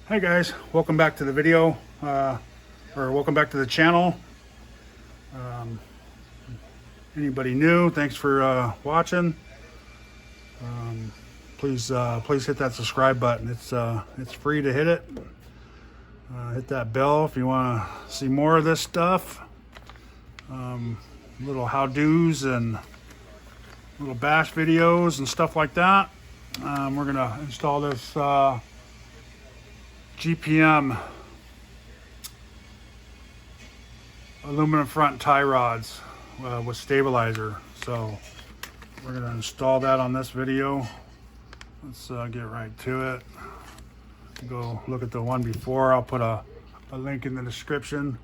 Hi guys, welcome back to the video, or welcome back to the channel. Anybody new, thanks for watching. Please hit that subscribe button. It's free to hit it. Hit that bell if you want to see more of this stuff. Little how-dos and little bash videos and stuff like that. We're gonna install this GPM aluminum front tie rods with stabilizer. So we're going to install that on this video. Let's get right to it. Go look at the one before. I'll put a link in the description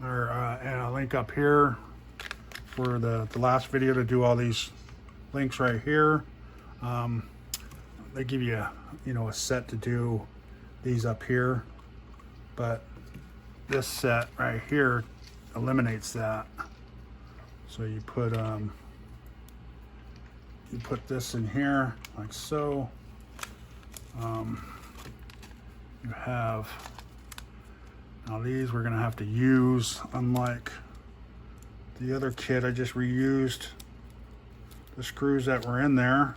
or and a link up here for the last video to do all these links right here. They give you a set to do these up here, but this set right here eliminates that. So you put this in here like so. You have now these we're gonna have to use, unlike the other kit. I just reused the screws that were in there.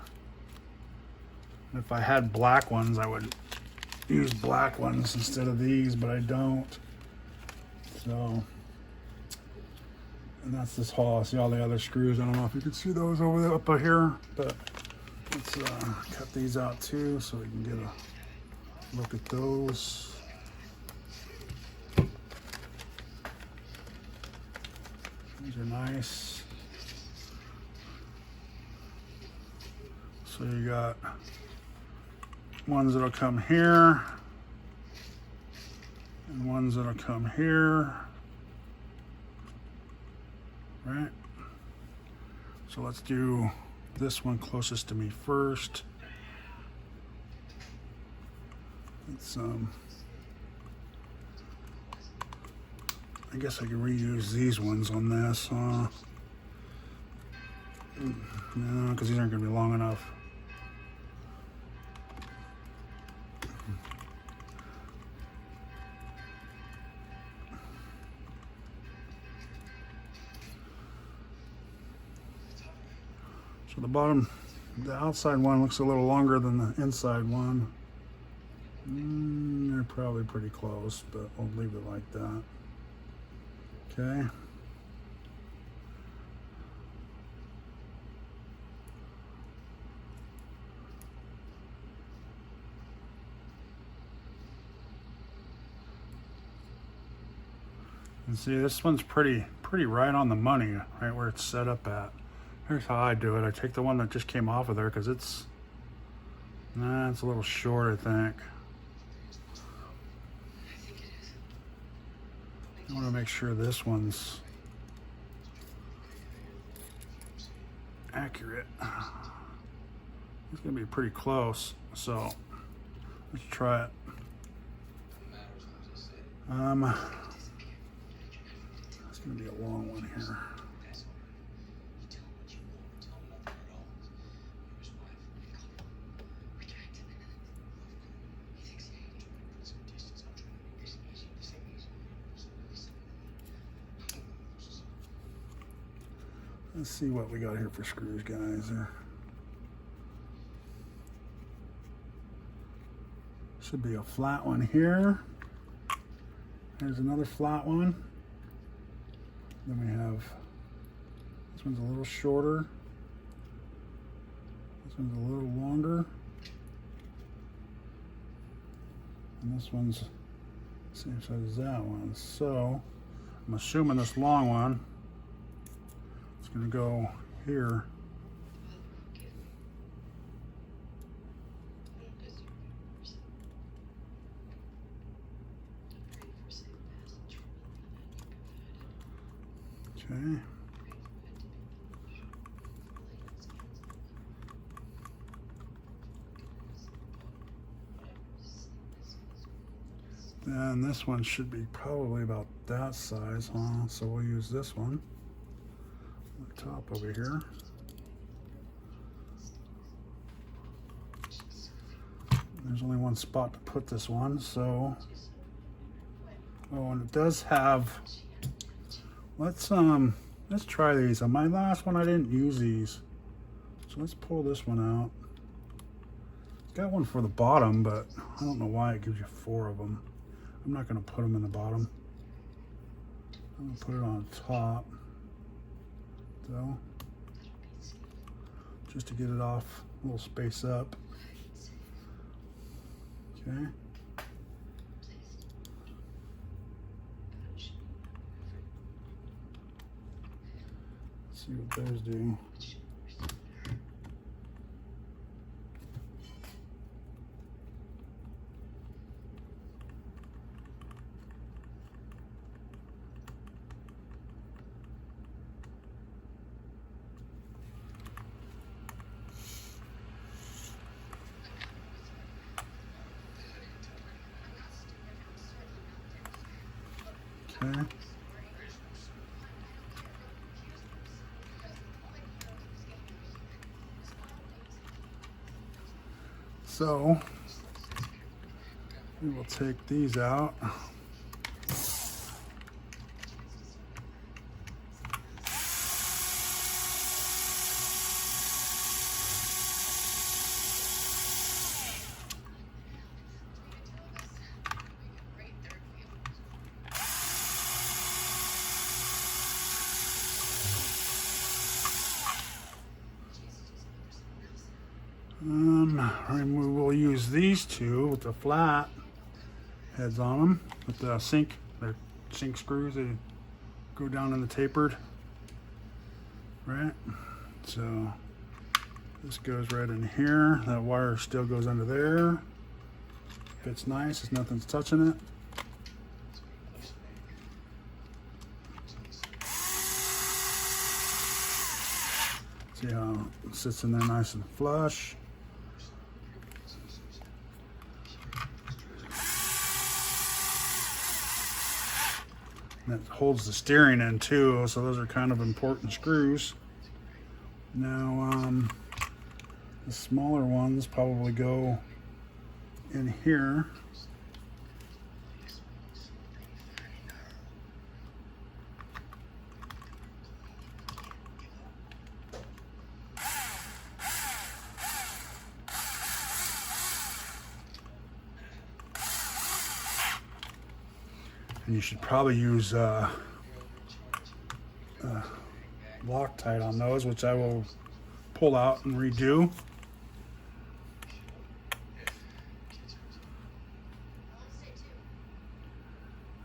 If I had black ones, I would use black ones instead of these, but I don't. So, and that's this hole. See all the other screws. I don't know if you can see those over there, up here, but let's cut these out too so we can get a look at those. These are nice. So you got ones that'll come here and ones that'll come here, right? So let's do this one closest to me first. It's I guess I can reuse these ones on this, no, because these aren't going to be long enough. So the outside one looks a little longer than the inside one. They're probably pretty close, but we'll leave it like that. Okay. And see, this one's pretty right on the money, right where it's set up at. Here's how I do it. I take the one that just came off of there because it's a little short, I think. I want to make sure this one's accurate. It's going to be pretty close, so let's try it. It's going to be a long one here. Let's see what we got here for screws, guys. Should be a flat one here. There's another flat one. Then we have, this one's a little shorter. This one's a little longer. And this one's the same size as that one. So I'm assuming this long one is going to go here. Okay. And this one should be probably about that size, huh? So we'll use this one on the top over here. There's only one one spot to put this one. So, oh, and it does have, let's try these. On my last one I didn't use these, so let's pull this one out. It's got one for the bottom, but I don't know why it gives you 4 of them. I'm not going to put them in the bottom. I'm going to put it on top, so just to get it off, a little space up. Okay. Let's see what those do. Okay. So we will take these out. And we will use these two with the flat heads on them, with the sink, they're sink screws, they go down in the tapered, right? So this goes right in here. That wire still goes under there. Fits nice, as nothing's touching it. See how it sits in there nice and flush. And it holds the steering in too, so those are kind of important screws. Now, the smaller ones probably go in here. And you should probably use Loctite on those, which I will pull out and redo.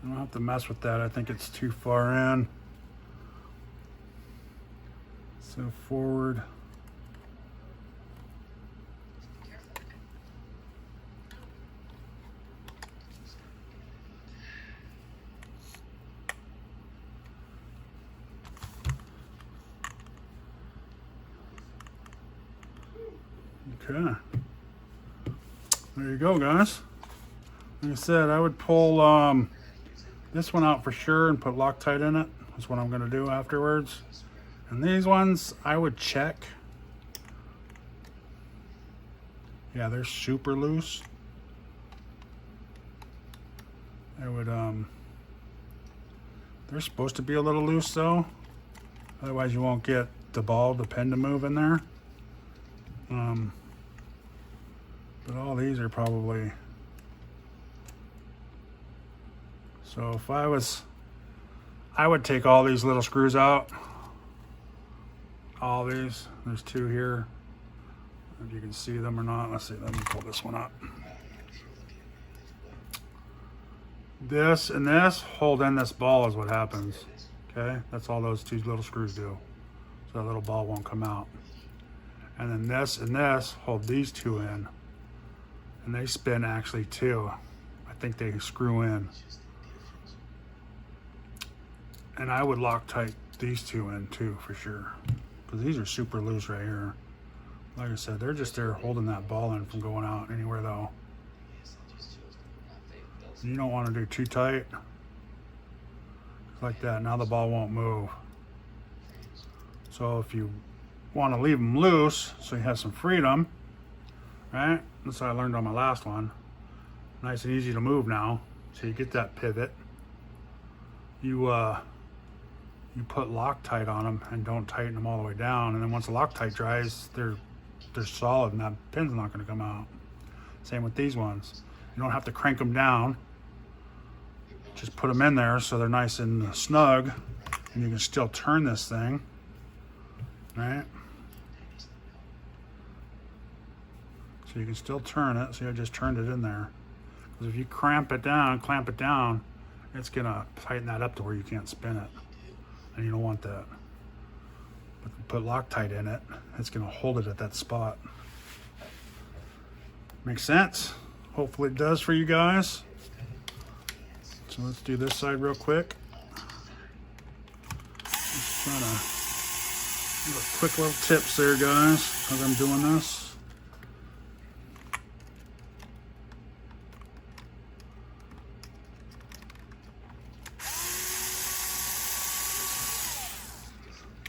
I don't have to mess with that. I think it's too far in. So forward. Okay, there you go, guys. Like I said, I would pull this one out for sure and put Loctite in it. That's what I'm going to do afterwards. And these ones, I would check. Yeah, they're super loose. I would, they're supposed to be a little loose though. Otherwise you won't get the ball, the pin to move in there. But all these are probably, so if I would take all these little screws out. All these, there's 2 here. If you can see them or not, let's see, let me pull this one up. This and this hold in this ball is what happens. Okay, that's all those 2 little screws do. So that little ball won't come out. And then this and this hold these 2 in. And they spin actually too. I think they screw in. And I would Loctite these 2 in too for sure. Because these are super loose right here. Like I said, they're just there holding that ball in from going out anywhere though. You don't want to do too tight. Like that, now the ball won't move. So if you want to leave them loose so you have some freedom, right? That's what I learned on my last one. nice and easy to move now. So you get that pivot. You put Loctite on them and don't tighten them all the way down. And then once the Loctite dries, they're solid and that pin's not going to come out. Same with these ones. You don't have to crank them down. Just put them in there so they're nice and snug, and you can still turn this thing, right? So you can still turn it. See, I just turned it in there. Because if you clamp it down, it's gonna tighten that up to where you can't spin it, and you don't want that. But if you put Loctite in it, it's gonna hold it at that spot. Makes sense? Hopefully it does for you guys. So let's do this side real quick. Just trying to quick little tips there, guys, as I'm doing this.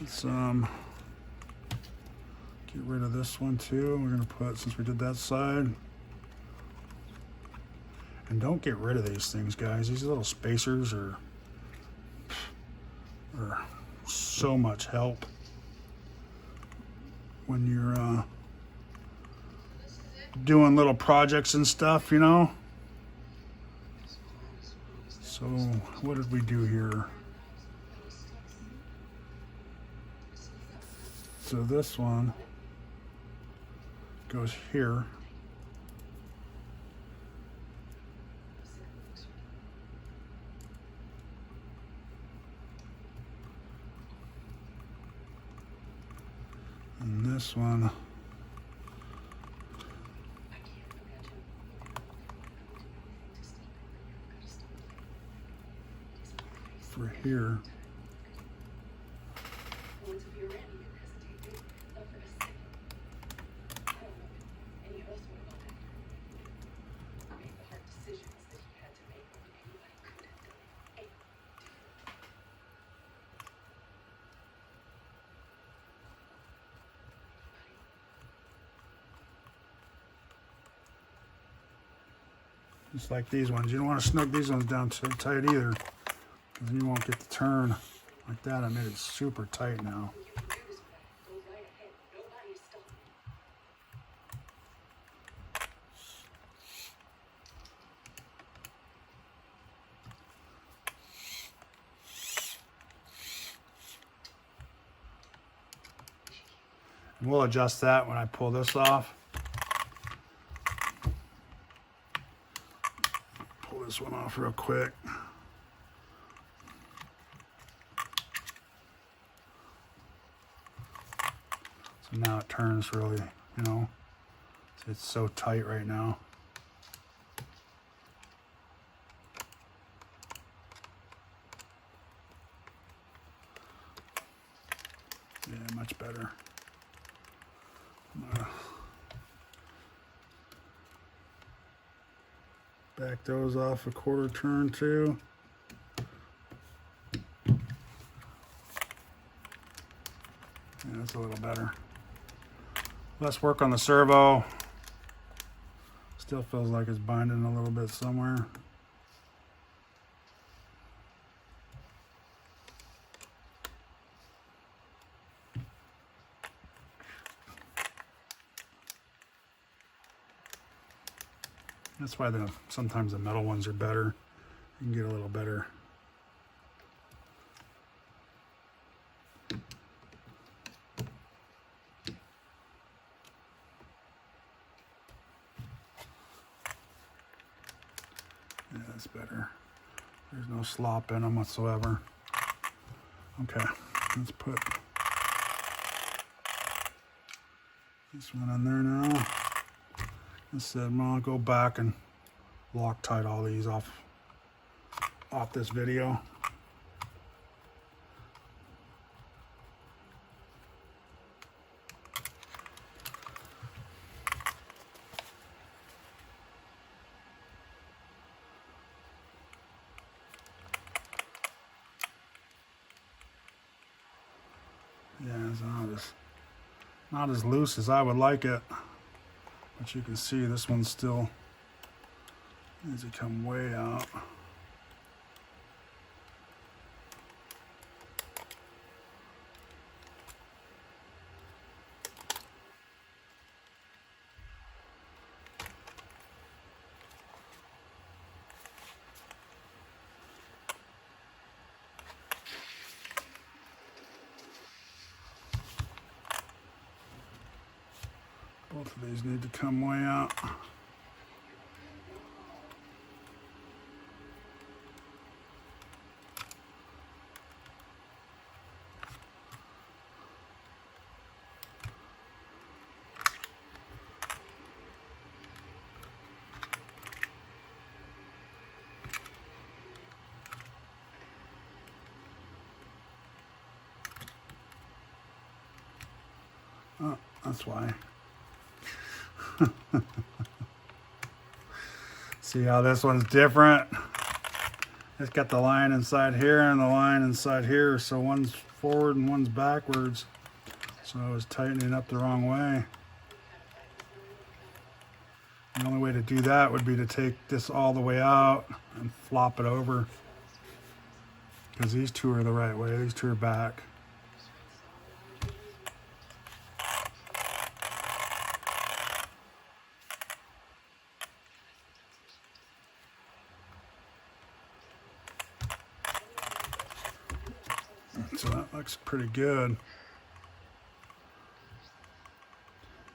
Let's get rid of this one too. We're gonna put, since we did that side. And don't get rid of these things, guys. These little spacers are so much help when you're doing little projects and stuff, you know. So what did we do here? So this one goes here. And this one for here. Just like these ones. You don't want to snug these ones down too tight either, because then you won't get the turn like that. I made it super tight now. And we'll adjust that when I pull this off. Pull this one off real quick. So now it turns really, you know, it's so tight right now. Yeah, much better. Back those off a quarter turn too. Yeah, that's a little better. Less work on the servo. Still feels like it's binding a little bit somewhere. That's why sometimes the metal ones are better. You can get a little better. Yeah, that's better. There's no slop in them whatsoever. Okay, let's put this one in there now. I said, well, I'll go back and Loctite all these off this video. Yeah, it's not as loose as I would like it. But you can see this one's still Needs to come way out. Both of these need to come way out. Oh, that's why. See how this one's different? It's got the line inside here and the line inside here, so one's forward and one's backwards. So I was tightening up the wrong way. The only way to do that would be to take this all the way out and flop it over. Because these two are the right way, these two are back. So that looks pretty good.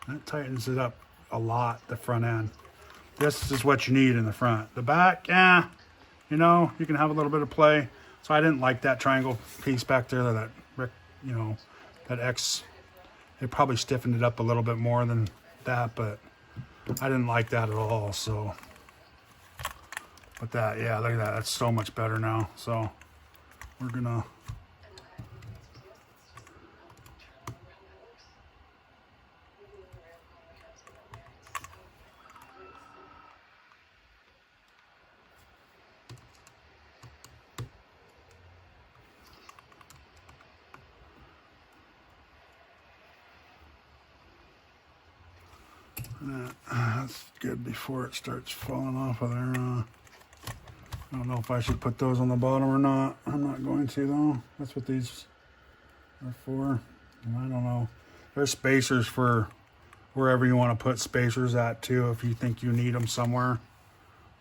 That tightens it up a lot, the front end. This is what you need in the front. The back, yeah, you know, you can have a little bit of play. So I didn't like that triangle piece back there, that, you know, that X. It probably stiffened it up a little bit more than that, but I didn't like that at all, so. But that, yeah, look at that, that's so much better now. So we're gonna, that's good before it starts falling off of there. I don't know if I should put those on the bottom or not. I'm not going to though. That's what these are for. And I don't know. There's spacers for wherever you want to put spacers at too, if you think you need them somewhere.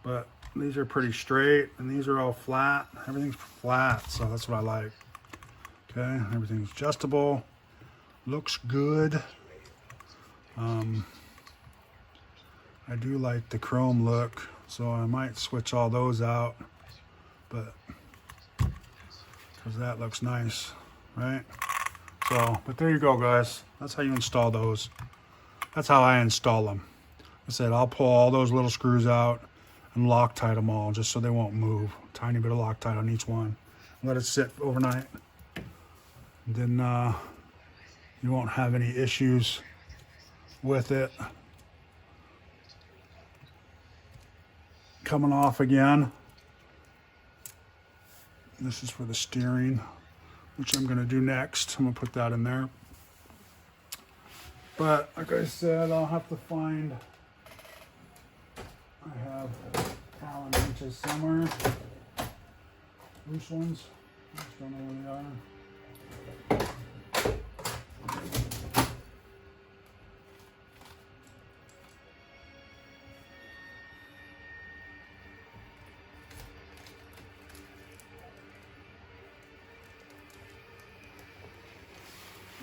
But these are pretty straight and these are all flat. Everything's flat, so that's what I like. Okay, everything's adjustable. Looks good. I do like the chrome look, so I might switch all those out, but because that looks nice, right? So, but there you go, guys. That's how you install those. That's how I install them. I said I'll pull all those little screws out and Loctite them all just so they won't move. Tiny bit of Loctite on each one. Let it sit overnight. And then you won't have any issues with it coming off again. This is for the steering, which I'm going to do next. I'm going to put that in there. But like I said, I'll have to find, I have Allen wrenches somewhere, loose ones, I just don't know where they are.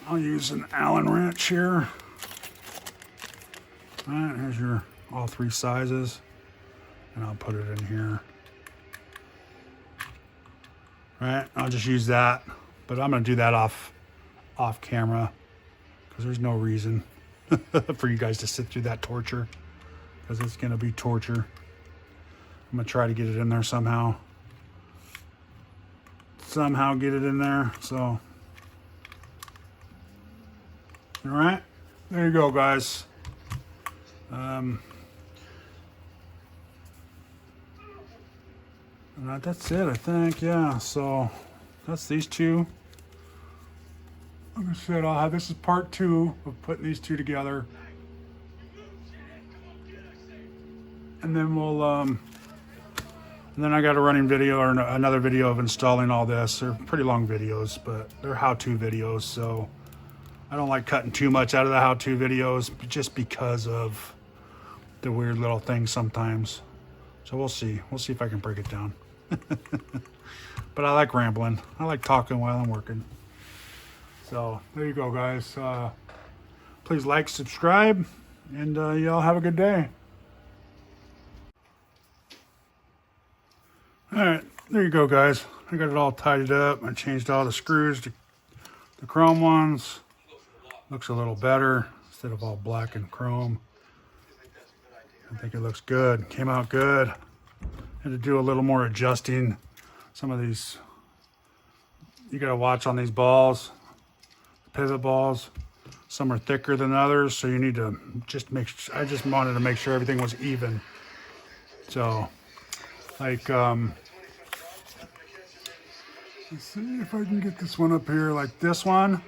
I'll use an Allen wrench here. All right, here's your all three sizes, and I'll put it in here. All right, I'll just use that, but I'm gonna do that off camera because there's no reason for you guys to sit through that torture, because it's gonna be torture. I'm gonna try to get it in there somehow. Somehow get it in there, so. All right, there you go, guys. And that's it, I think. Yeah, so that's these two. Like I said, I'll have, this is part 2 of putting these two together. And then we'll And then I got a running video or another video of installing all this. They're pretty long videos, but they're how-to videos, so I don't like cutting too much out of the how-to videos just because of the weird little things sometimes. So we'll see. We'll see if I can break it down. But I like rambling. I like talking while I'm working. So there you go, guys. Please like, subscribe, and y'all have a good day. All right, there you go, guys. I got it all tidied up. I changed all the screws to the chrome ones. Looks a little better instead of all black and chrome. I think it looks good. Came out good. Had to do a little more adjusting. Some of these, you gotta watch on these balls, pivot balls. Some are thicker than others, so you need to just I just wanted to make sure everything was even. So, like, let's see if I can get this one up here, like this one.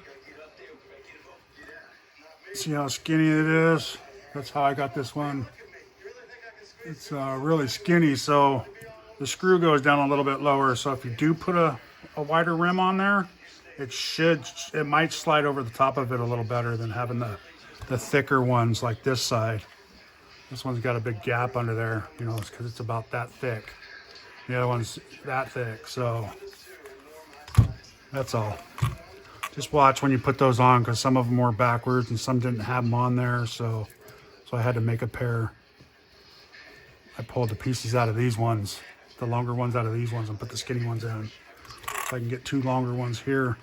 See how skinny it is? That's how I got this one. It's really skinny, so the screw goes down a little bit lower. So if you do put a wider rim on there, it might slide over the top of it a little better than having the thicker ones like this side. This one's got a big gap under there, you know, it's because it's about that thick. The other one's that thick, so that's all. Just watch when you put those on, because some of them were backwards and some didn't have them on there, so I had to make a pair. I pulled the pieces out of these ones, the longer ones out of these ones, and put the skinny ones in. So I can get 2 longer ones here.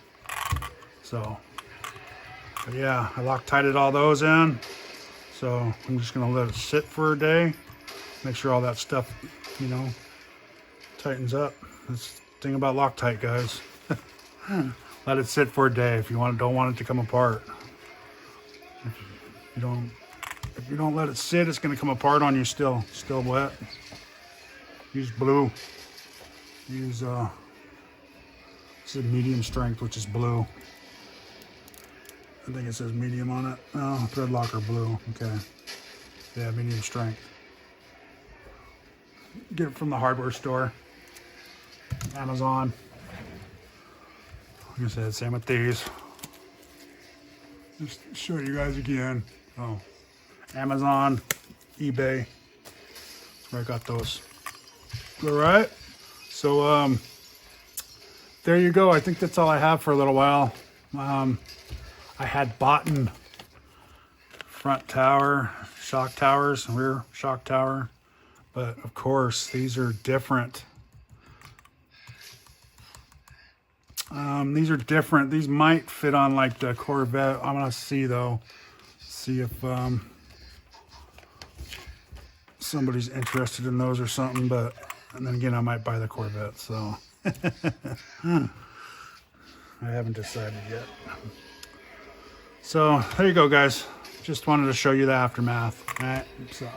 So, but yeah, I Loctited all those in. So I'm just gonna let it sit for a day. Make sure all that stuff, you know, tightens up. That's the thing about Loctite, guys. Let it sit for a day if you don't want it to come apart. If you don't let it sit, it's gonna come apart on you still wet. Use blue. Use this is medium strength, which is blue. I think it says medium on it. Oh, thread locker blue. Okay. Yeah, medium strength. Get it from the hardware store. Amazon. Like I said, same with these. Just show you guys again. Oh, Amazon, eBay. That's where I got those. All right. So there you go. I think that's all I have for a little while. I had bought front tower, shock towers, rear shock tower, but of course these are different. These are different. These might fit on like the Corvette. I'm gonna see though. See if somebody's interested in those or something. But and then again, I might buy the Corvette. So I haven't decided yet. So there you go, guys. Just wanted to show you the aftermath. All right. So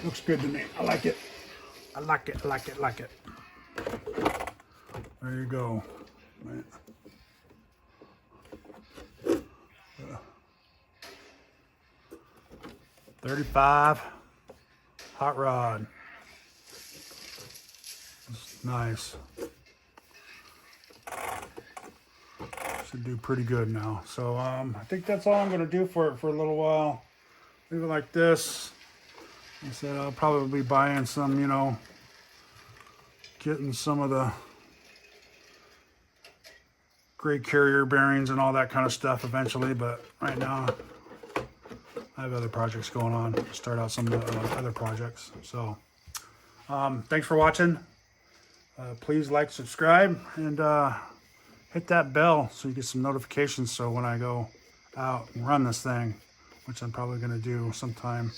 looks good to me. I like it. I like it. I like it. I like it. There you go. Right. 35 hot rod. It's nice. Should do pretty good now. So I think that's all I'm going to do for it for a little while. Leave it like this. I said I'll probably be buying some, you know, getting some of the gray carrier bearings and all that kind of stuff eventually, but right now I have other projects going on. Start out some other projects. So thanks for watching. Please like, subscribe, and hit that bell so you get some notifications, so when I go out and run this thing, which I'm probably going to do sometime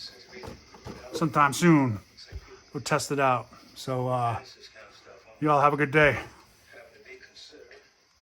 soon, go test it out. So you all have a good day.